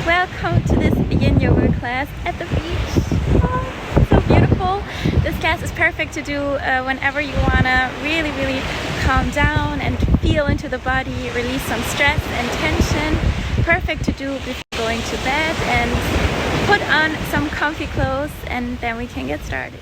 Welcome to this Yin Yoga class at the beach. Oh, so beautiful. This class is perfect to do whenever you want to really calm down and feel into the body, release some stress and tension. Perfect to do before going to bed, and put on some comfy clothes, and then we can get started.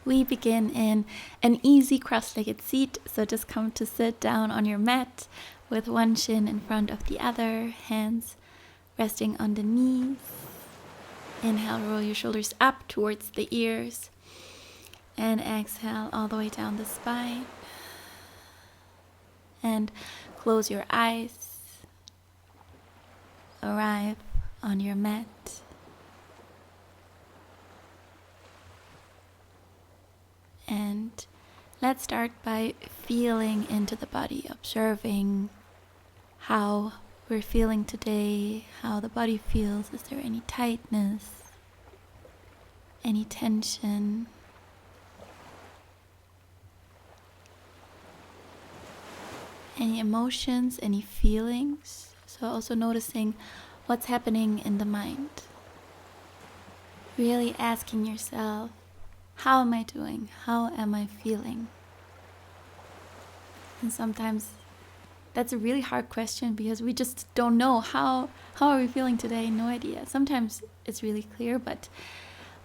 We begin in an easy cross-legged seat, so just come to sit down on your mat with one shin in front of the other, hands resting on the knees. Inhale, roll your shoulders up towards the ears, and exhale all the way down the spine. And close your eyes, arrive on your mat. And let's start by feeling into the body, observing how we're feeling today, how the body feels. Is there any tightness, any tension? Any emotions, any feelings? So also noticing what's happening in the mind. Really asking yourself, how am I doing? How am I feeling? And sometimes that's a really hard question because we just don't know how are we feeling today? No idea. Sometimes it's really clear, but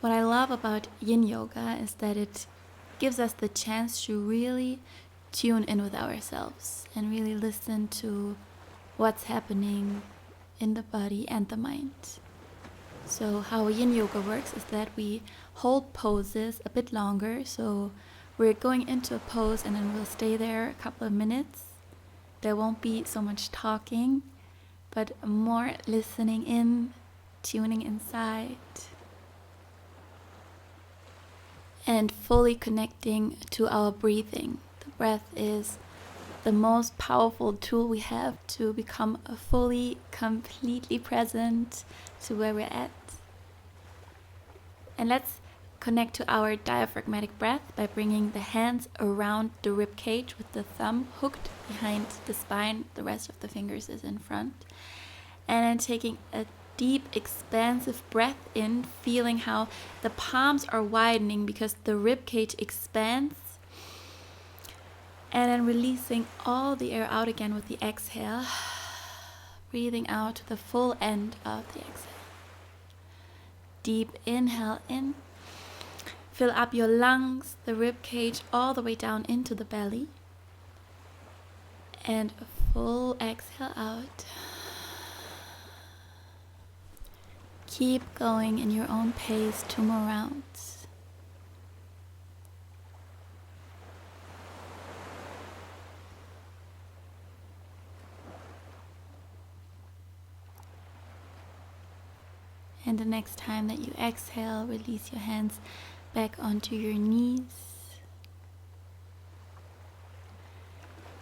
what I love about Yin Yoga is that it gives us the chance to really tune in with ourselves and really listen to what's happening in the body and the mind. So how Yin Yoga works is that we hold poses a bit longer. So we're going into a pose and then we'll stay there a couple of minutes. There won't be so much talking, but more listening in, tuning inside, and fully connecting to our breathing. The breath is the most powerful tool we have to become fully, completely present to where we're at. And let's connect to our diaphragmatic breath by bringing the hands around the rib cage with the thumb hooked behind the spine. The rest of the fingers is in front. And then taking a deep, expansive breath in, feeling how the palms are widening because the rib cage expands. And then releasing all the air out again with the exhale. Breathing out to the full end of the exhale. Deep inhale in. Fill up your lungs, the rib cage, all the way down into the belly. And a full exhale out. Keep going in your own pace, 2 more rounds. And the next time that you exhale, release your hands back onto your knees.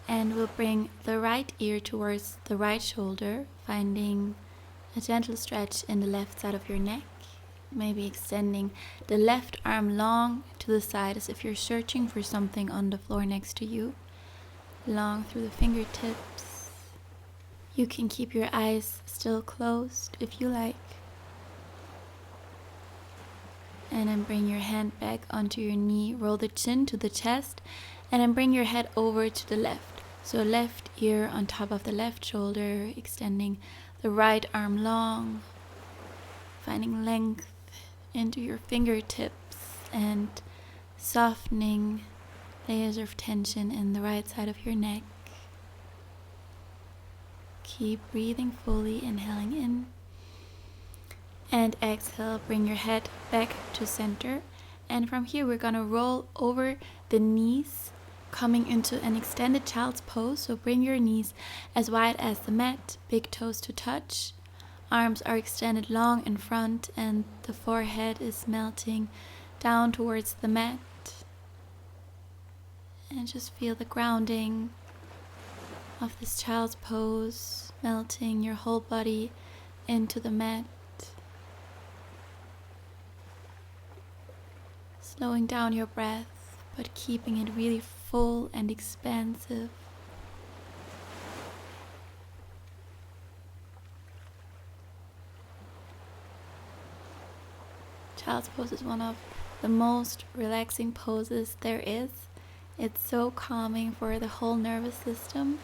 And we'll bring the right ear towards the right shoulder, finding a gentle stretch in the left side of your neck. Maybe extending the left arm long to the side as if you're searching for something on the floor next to you. Long through the fingertips. You can keep your eyes still closed if you like. And then bring your hand back onto your knee, roll the chin to the chest, and then bring your head over to the left. So left ear on top of the left shoulder, extending the right arm long, finding length into your fingertips and softening layers of tension in the right side of your neck. Keep breathing fully, inhaling in. And exhale, bring your head back to center. And from here, we're gonna roll over the knees, coming into an extended child's pose. So bring your knees as wide as the mat, big toes to touch. Arms are extended long in front and the forehead is melting down towards the mat. And just feel the grounding of this child's pose, melting your whole body into the mat. Slowing down your breath, but keeping it really full and expansive. Child's pose is one of the most relaxing poses there is. It's so calming for the whole nervous system.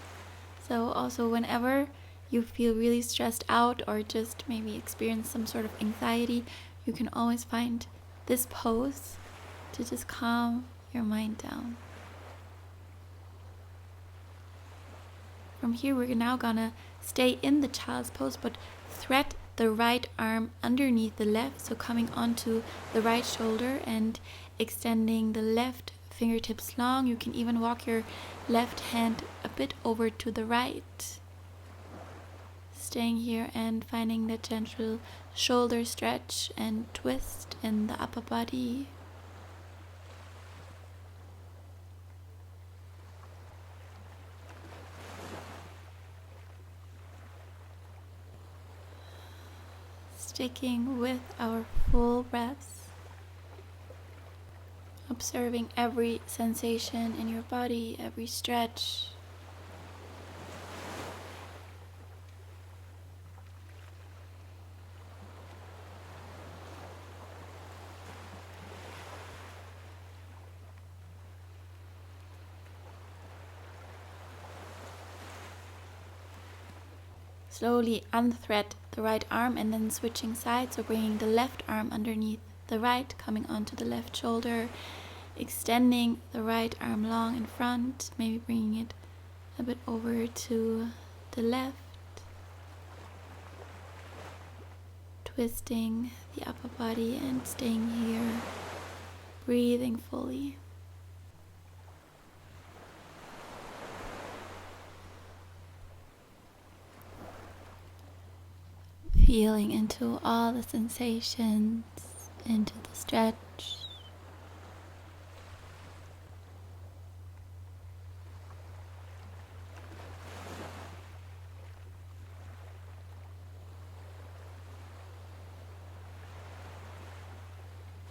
So also whenever you feel really stressed out or just maybe experience some sort of anxiety, you can always find this pose to just calm your mind down. From here, we're now gonna stay in the child's pose, but thread the right arm underneath the left, so coming onto the right shoulder and extending the left fingertips long. You can even walk your left hand a bit over to the right. Staying here and finding the gentle shoulder stretch and twist in the upper body. Sticking with our full breaths, observing every sensation in your body, every stretch. Slowly unthread the right arm and then switching sides, so bringing the left arm underneath the right, coming onto the left shoulder, extending the right arm long in front, maybe bringing it a bit over to the left, twisting the upper body and staying here, breathing fully. Feeling into all the sensations, into the stretch.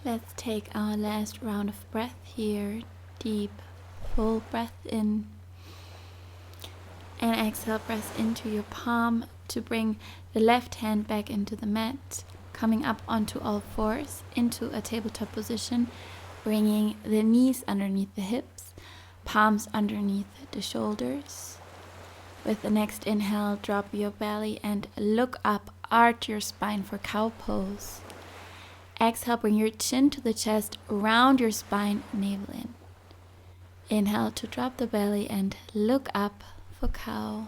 Let's take our last round of breath here. Deep, full breath in. And exhale, press into your palm to bring the left hand back into the mat, coming up onto all fours into a tabletop position, bringing the knees underneath the hips, palms underneath the shoulders. With the next inhale, drop your belly and look up, arch your spine for cow pose. Exhale, bring your chin to the chest, round your spine, navel in. Inhale to drop the belly and look up for cow.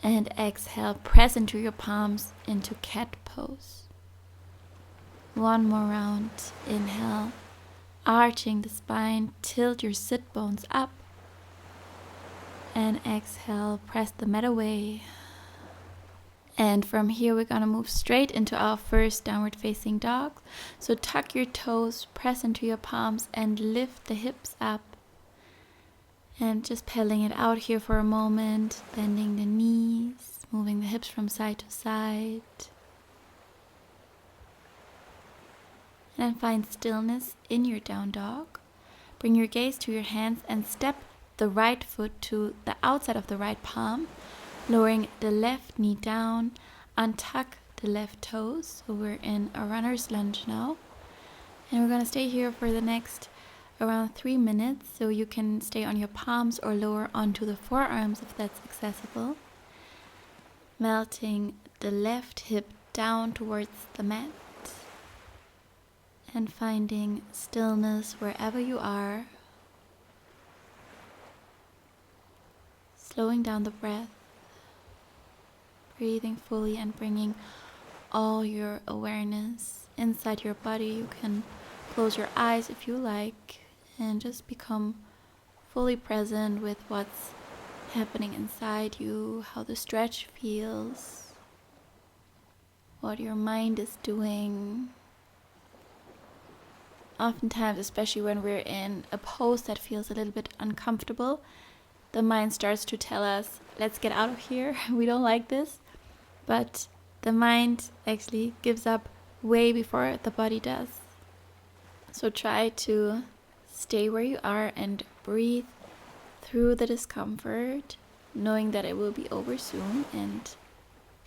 And exhale, press into your palms into cat pose. One more round. Inhale, arching the spine, tilt your sit bones up. And exhale, press the mat away. And from here, we're gonna move straight into our first downward facing dog. So tuck your toes, press into your palms, and lift the hips up. And just pedaling it out here for a moment, bending the knees, moving the hips from side to side. And find stillness in your down dog. Bring your gaze to your hands and step the right foot to the outside of the right palm, lowering the left knee down, untuck the left toes. So we're in a runner's lunge now. And we're gonna stay here for the next around 3 minutes, so you can stay on your palms or lower onto the forearms if that's accessible. Melting the left hip down towards the mat and finding stillness wherever you are. Slowing down the breath, breathing fully and bringing all your awareness inside your body. You can close your eyes if you like and just become fully present with what's happening inside you, how the stretch feels, what your mind is doing. Oftentimes, especially when we're in a pose that feels a little bit uncomfortable, the mind starts to tell us, let's get out of here, we don't like this. But the mind actually gives up way before the body does. So try to stay where you are and breathe through the discomfort, knowing that it will be over soon and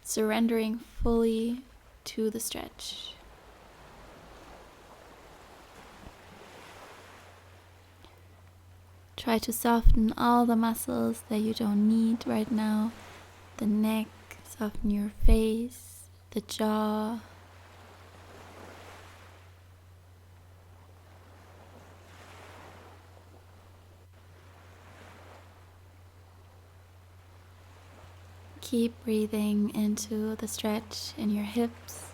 surrendering fully to the stretch. Try to soften all the muscles that you don't need right now. The neck, soften your face, the jaw. Keep breathing into the stretch in your hips.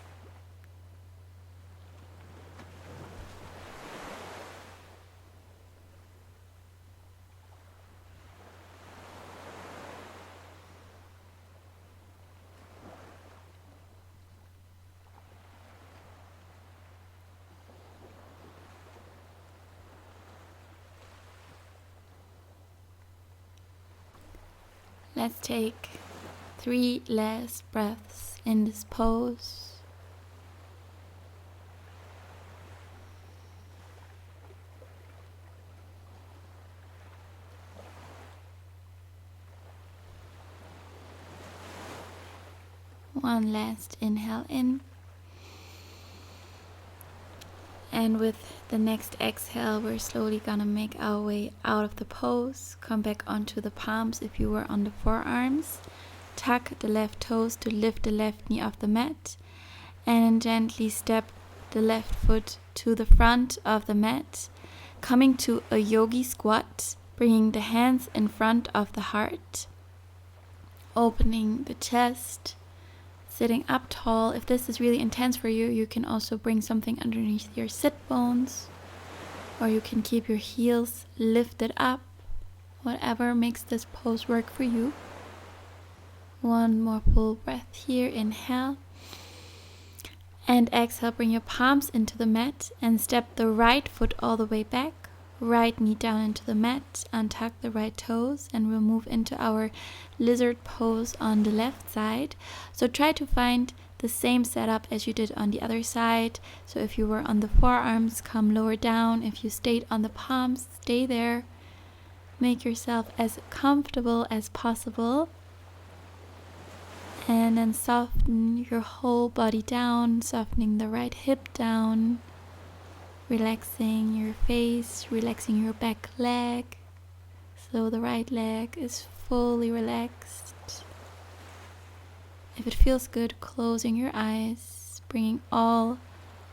Let's take 3 last breaths in this pose. One last inhale in. And with the next exhale, we're slowly gonna make our way out of the pose. Come back onto the palms if you were on the forearms. Tuck the left toes to lift the left knee off the mat. And gently step the left foot to the front of the mat. Coming to a yogi squat, bringing the hands in front of the heart. Opening the chest. Sitting up tall. If this is really intense for you, you can also bring something underneath your sit bones, or you can keep your heels lifted up, whatever makes this pose work for you. One more full breath here. Inhale and exhale. Bring your palms into the mat and step the right foot all the way back. Right knee down into the mat, untuck the right toes, and we'll move into our lizard pose on the left side. So try to find the same setup as you did on the other side. So if you were on the forearms, come lower down. If you stayed on the palms, stay there. Make yourself as comfortable as possible. And then soften your whole body down, softening the right hip down. Relaxing your face, relaxing your back leg, so the right leg is fully relaxed. If it feels good, closing your eyes, bringing all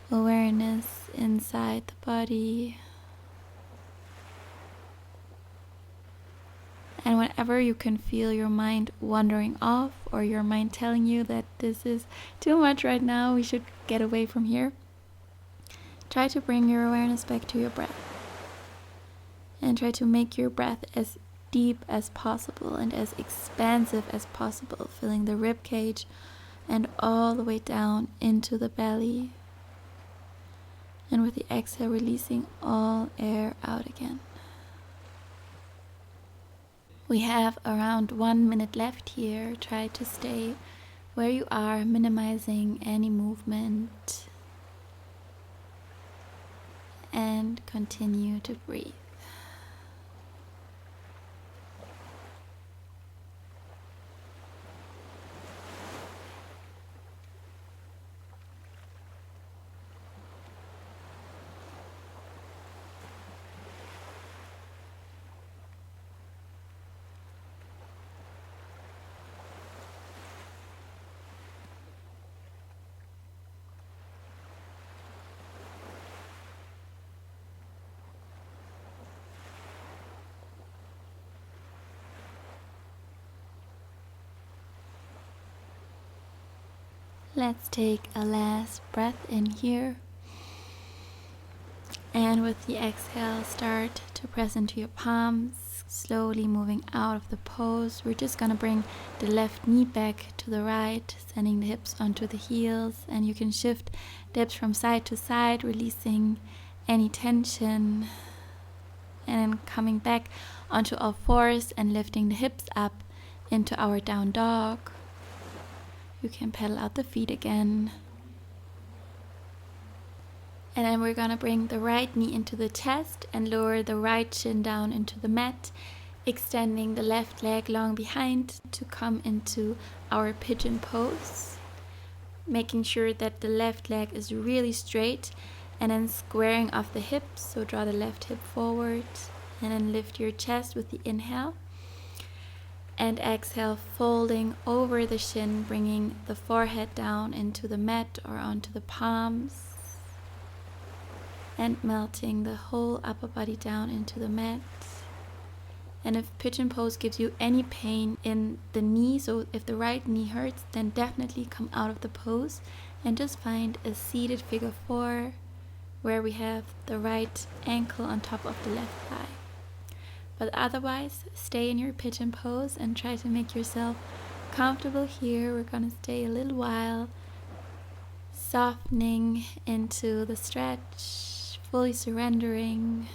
awareness inside the body. And whenever you can feel your mind wandering off, or your mind telling you that this is too much right now, we should get away from here, try to bring your awareness back to your breath. And try to make your breath as deep as possible and as expansive as possible, filling the rib cage and all the way down into the belly. And with the exhale, releasing all air out again. We have around 1 minute left here. Try to stay where you are, minimizing any movement. And continue to breathe. Let's take a last breath in here. And with the exhale, start to press into your palms, slowly moving out of the pose. We're just gonna bring the left knee back to the right, sending the hips onto the heels, and you can shift the hips from side to side, releasing any tension, and then coming back onto all fours and lifting the hips up into our down dog. You can pedal out the feet again. And then we're gonna bring the right knee into the chest and lower the right shin down into the mat, extending the left leg long behind to come into our pigeon pose. Making sure that the left leg is really straight, and then squaring off the hips, so draw the left hip forward And then lift your chest with the inhale. And exhale, folding over the shin, bringing the forehead down into the mat or onto the palms. And melting the whole upper body down into the mat. And if pigeon pose gives you any pain in the knee, so if the right knee hurts, then definitely come out of the pose and just find a seated figure 4 where we have the right ankle on top of the left thigh. But otherwise, stay in your pigeon pose and try to make yourself comfortable here. We're gonna stay a little while, softening into the stretch, fully surrendering,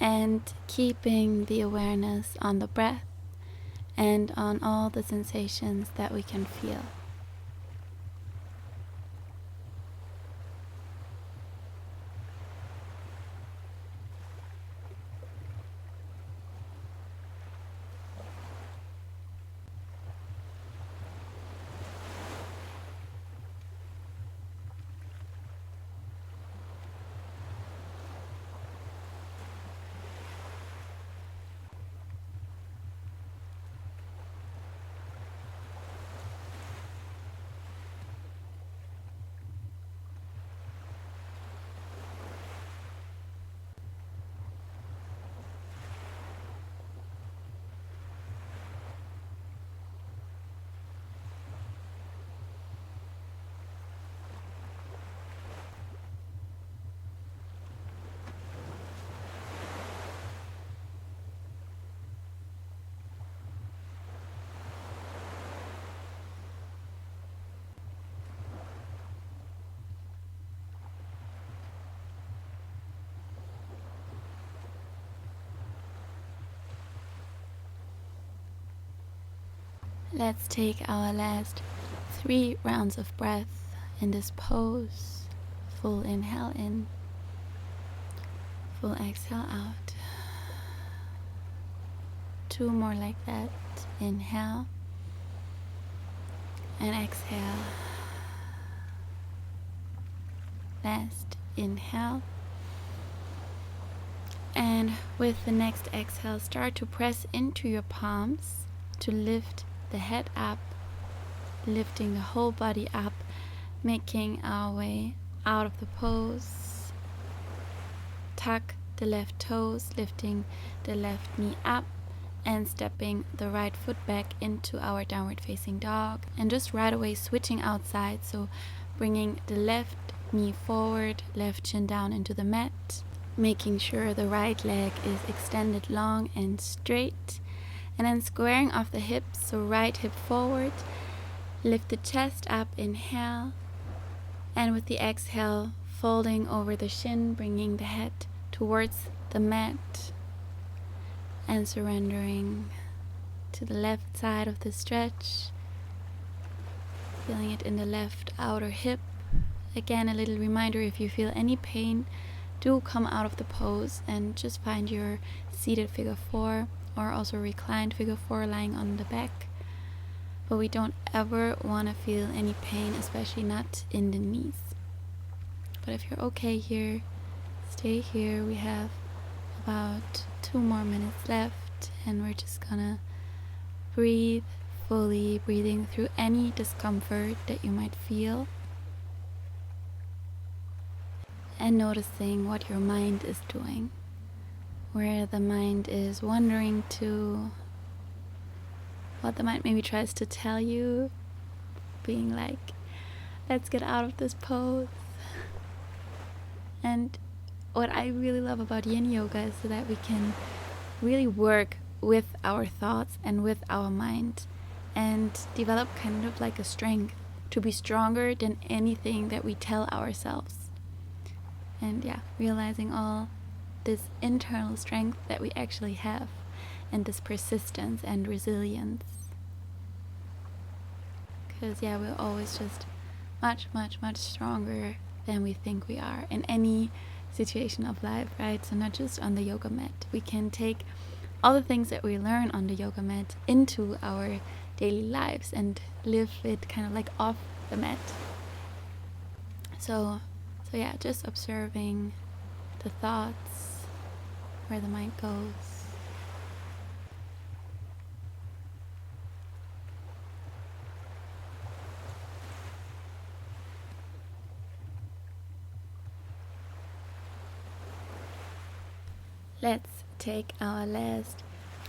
and keeping the awareness on the breath and on all the sensations that we can feel. Let's take our last 3 rounds of breath in this pose. Full inhale in, full exhale out. 2 more like that. Inhale and exhale. Last inhale. And with the next exhale, start to press into your palms to lift the head up, lifting the whole body up, making our way out of the pose. Tuck the left toes, lifting the left knee up and stepping the right foot back into our downward facing dog. And just right away switching outside, so bringing the left knee forward, left shin down into the mat, making sure the right leg is extended long and straight. And then squaring off the hips, so right hip forward, lift the chest up, inhale, and with the exhale, folding over the shin, bringing the head towards the mat, and surrendering to the left side of the stretch, feeling it in the left outer hip. Again, a little reminder, if you feel any pain, do come out of the pose and just find your seated figure 4 or also reclined figure 4 lying on the back. But we don't ever want to feel any pain, especially not in the knees. But if you're okay here, stay here. We have about 2 more minutes left, and we're just gonna breathe fully, breathing through any discomfort that you might feel, and noticing what your mind is doing, where the mind is wandering to, what the mind maybe tries to tell you, being like, let's get out of this pose. And what I really love about Yin Yoga is that we can really work with our thoughts and with our mind and develop kind of like a strength to be stronger than anything that we tell ourselves. And yeah, realizing all this internal strength that we actually have, and this persistence and resilience. Because yeah, we're always just much, much, much stronger than we think we are in any situation of life, right? So not just on the yoga mat. We can take all the things that we learn on the yoga mat into our daily lives and live it kind of like off the mat. So yeah, just observing the thoughts, where the mind goes. Let's take our last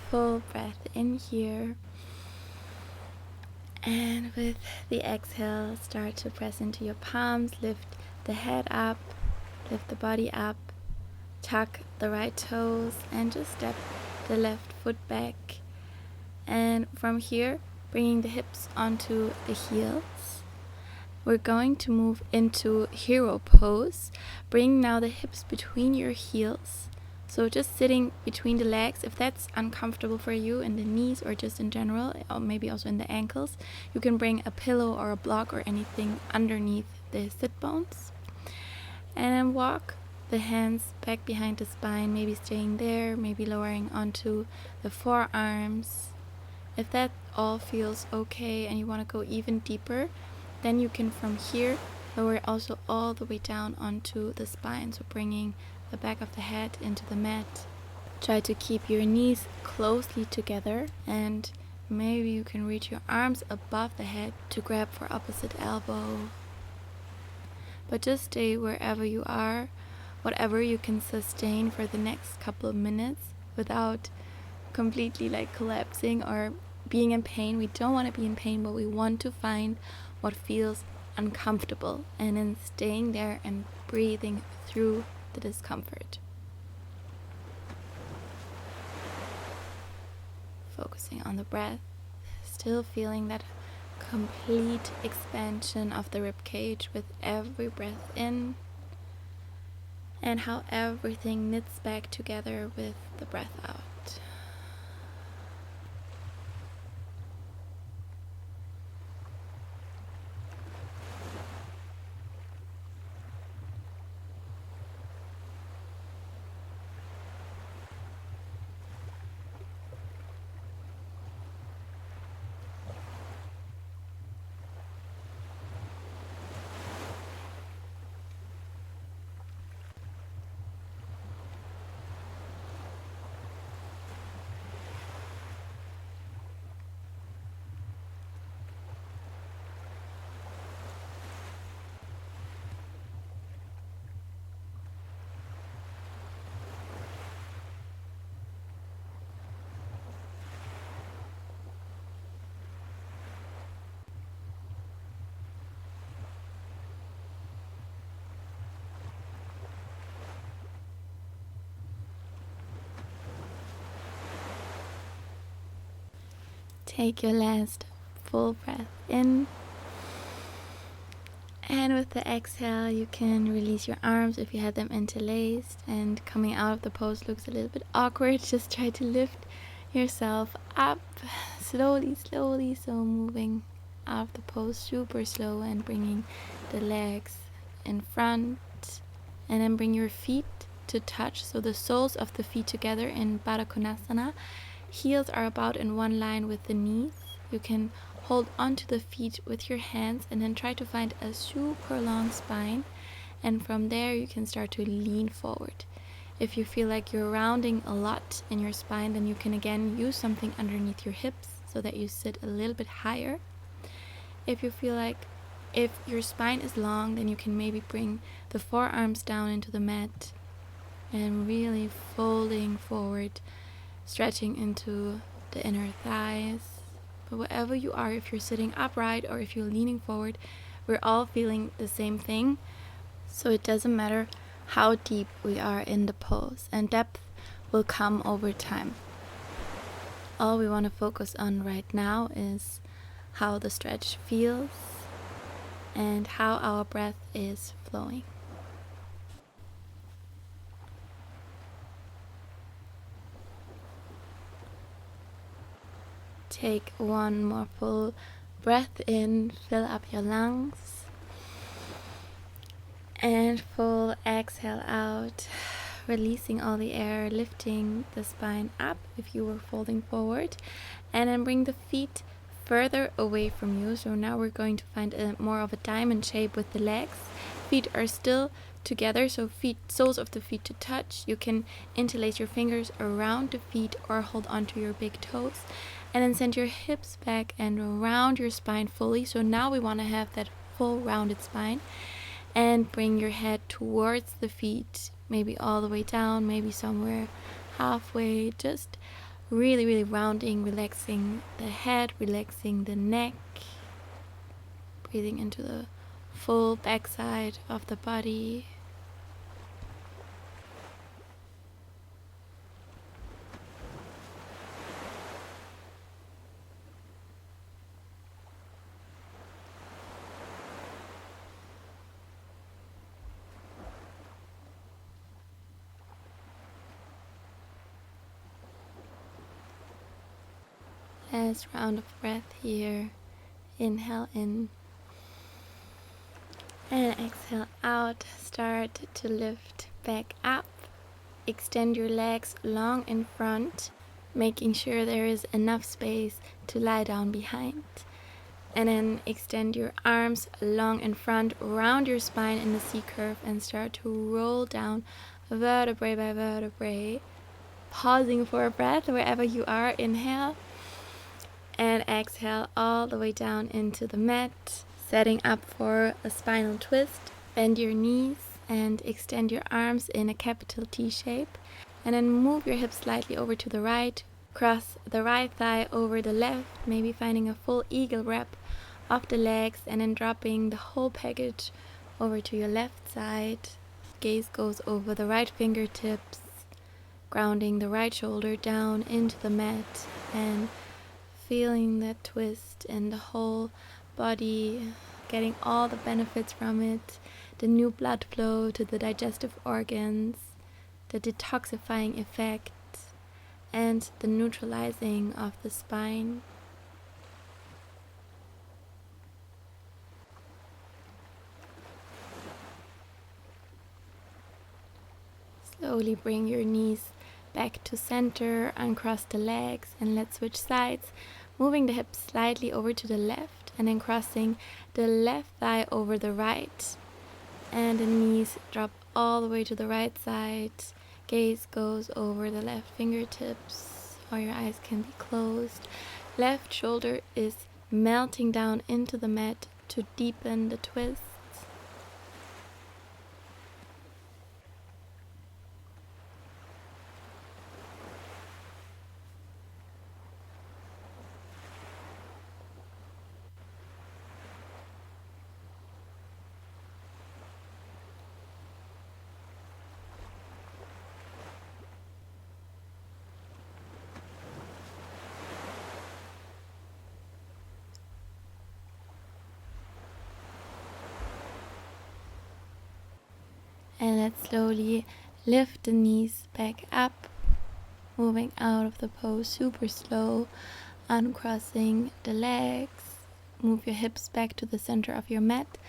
full breath in here. And with the exhale, start to press into your palms, lift the head up, lift the body up, tuck the right toes, and just step the left foot back. And from here, bringing the hips onto the heels, we're going to move into hero pose. Bring now the hips between your heels. So just sitting between the legs, if that's uncomfortable for you in the knees or just in general, or maybe also in the ankles, you can bring a pillow or a block or anything underneath the sit bones. And then walk the hands back behind the spine, maybe staying there, maybe lowering onto the forearms. If that all feels okay and you want to go even deeper, then you can from here lower also all the way down onto the spine, so bringing the back of the head into the mat. Try to keep your knees closely together, and maybe you can reach your arms above the head to grab for opposite elbow. But just stay wherever you are, whatever you can sustain for the next couple of minutes without completely collapsing or being in pain. We don't want to be in pain, but we want to find what feels uncomfortable and then staying there and breathing through the discomfort. Focusing on the breath, still feeling that complete expansion of the rib cage with every breath in, and how everything knits back together with the breath out. Take your last full breath in, and with the exhale you can release your arms if you had them interlaced, and coming out of the pose looks a little bit awkward. Just try to lift yourself up slowly, so moving out of the pose super slow and bringing the legs in front, and then bring your feet to touch, so the soles of the feet together in Baddha Konasana. Heels are about in one line with the knees. You can hold onto the feet with your hands and then try to find a super long spine, and from there you can start to lean forward. If you feel like you're rounding a lot in your spine, then you can again use something underneath your hips so that you sit a little bit higher. If you feel like if your spine is long, then you can maybe bring the forearms down into the mat and really folding forward, stretching into the inner thighs. But wherever you are, if you're sitting upright or if you're leaning forward, we're all feeling the same thing. So it doesn't matter how deep we are in the pose, and depth will come over time. All we want to focus on right now is how the stretch feels and how our breath is flowing. Take one more full breath in, fill up your lungs, and full exhale out, releasing all the air, lifting the spine up if you were folding forward, and then bring the feet further away from you. So now we're going to find more of a diamond shape with the legs. feet are still together, so soles of the feet to touch. You can interlace your fingers around the feet or hold onto your big toes. And then send your hips back and round your spine fully. So now we want to have that full rounded spine. And bring your head towards the feet, maybe all the way down, maybe somewhere halfway. Just really, really rounding, relaxing the head, relaxing the neck. Breathing into the full backside of the body. Last round of breath here. Inhale in. And exhale out. Start to lift back up. Extend your legs long in front, making sure there is enough space to lie down behind. And then extend your arms long in front, round your spine in the C curve, and start to roll down vertebrae by vertebrae. Pausing for a breath wherever you are. Inhale. And exhale all the way down into the mat. Setting up for a spinal twist. Bend your knees and extend your arms in a capital T shape. And then move your hips slightly over to the right. Cross the right thigh over the left, maybe finding a full eagle wrap of the legs, and then dropping the whole package over to your left side. Gaze goes over the right fingertips, grounding the right shoulder down into the mat and feeling that twist in the whole body, getting all the benefits from it, the new blood flow to the digestive organs, the detoxifying effect, and the neutralizing of the spine. Slowly bring your knees back to center, uncross the legs, and let's switch sides, moving the hips slightly over to the left and then crossing the left thigh over the right, and the knees drop all the way to the right side. Gaze goes over the left fingertips, or your eyes can be closed. Left shoulder is melting down into the mat to deepen the twist. And let's slowly lift the knees back up, moving out of the pose super slow, uncrossing the legs. Move your hips back to the center of your mat,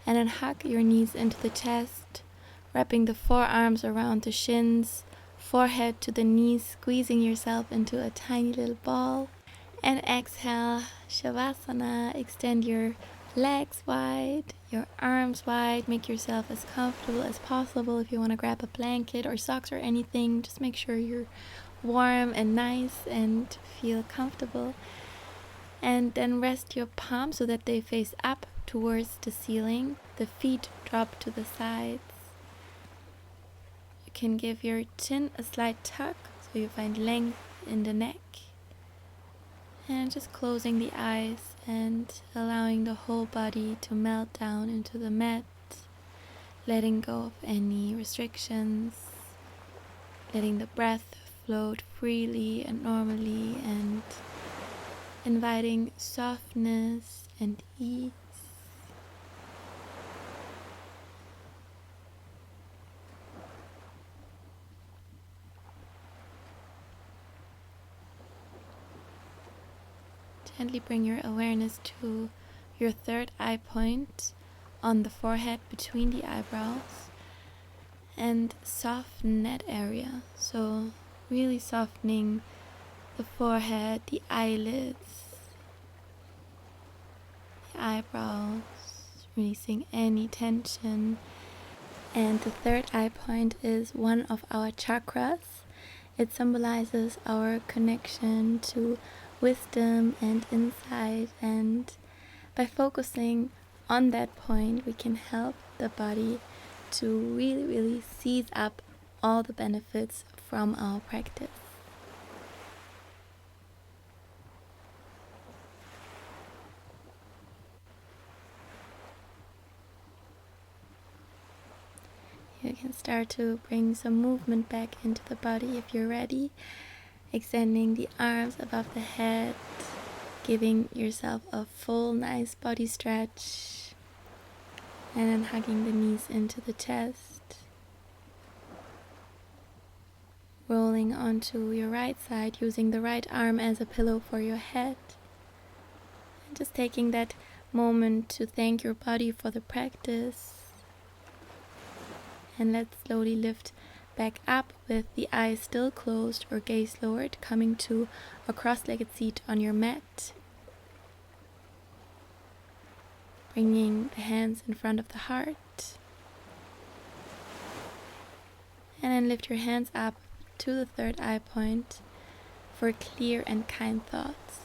and then hug your knees into the chest, wrapping the forearms around the shins, forehead to the knees, squeezing yourself into a tiny little ball. And exhale, Savasana. Extend your legs wide, your arms wide. Make yourself as comfortable as possible. If you want to grab a blanket or socks or anything, just make sure you're warm and nice and feel comfortable. And then rest your palms so that they face up towards the ceiling. The feet drop to the sides. You can give your chin a slight tuck so you find length in the neck. And just closing the eyes and allowing the whole body to melt down into the mat, letting go of any restrictions, letting the breath float freely and normally, and inviting softness and ease. Gently bring your awareness to your third eye point on the forehead between the eyebrows and soften that area. So really softening the forehead, the eyelids, the eyebrows, releasing any tension. And the third eye point is one of our chakras. It symbolizes our connection to wisdom and insight, and by focusing on that point, we can help the body to really seize up all the benefits from our practice. You can start to bring some movement back into the body if you're ready. Extending the arms above the head, giving yourself a full nice body stretch, and then hugging the knees into the chest. Rolling onto your right side, using the right arm as a pillow for your head. And just taking that moment to thank your body for the practice. And let's slowly lift back up with the eyes still closed or gaze lowered, coming to a cross-legged seat on your mat. Bringing the hands in front of the heart. And then lift your hands up to the third eye point for clear and kind thoughts.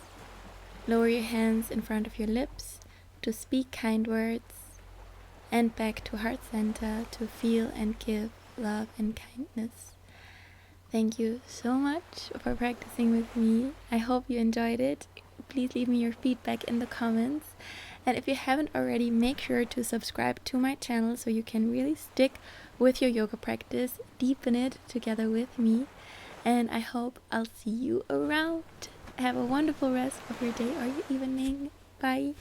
Lower your hands in front of your lips to speak kind words. And back to heart center to feel and give love and kindness. Thank you so much for practicing with me. I hope you enjoyed it. Please leave me your feedback in the comments. And if you haven't already, make sure to subscribe to my channel so you can really stick with your yoga practice, deepen it together with me. And I hope I'll see you around. Have a wonderful rest of your day or your evening. Bye.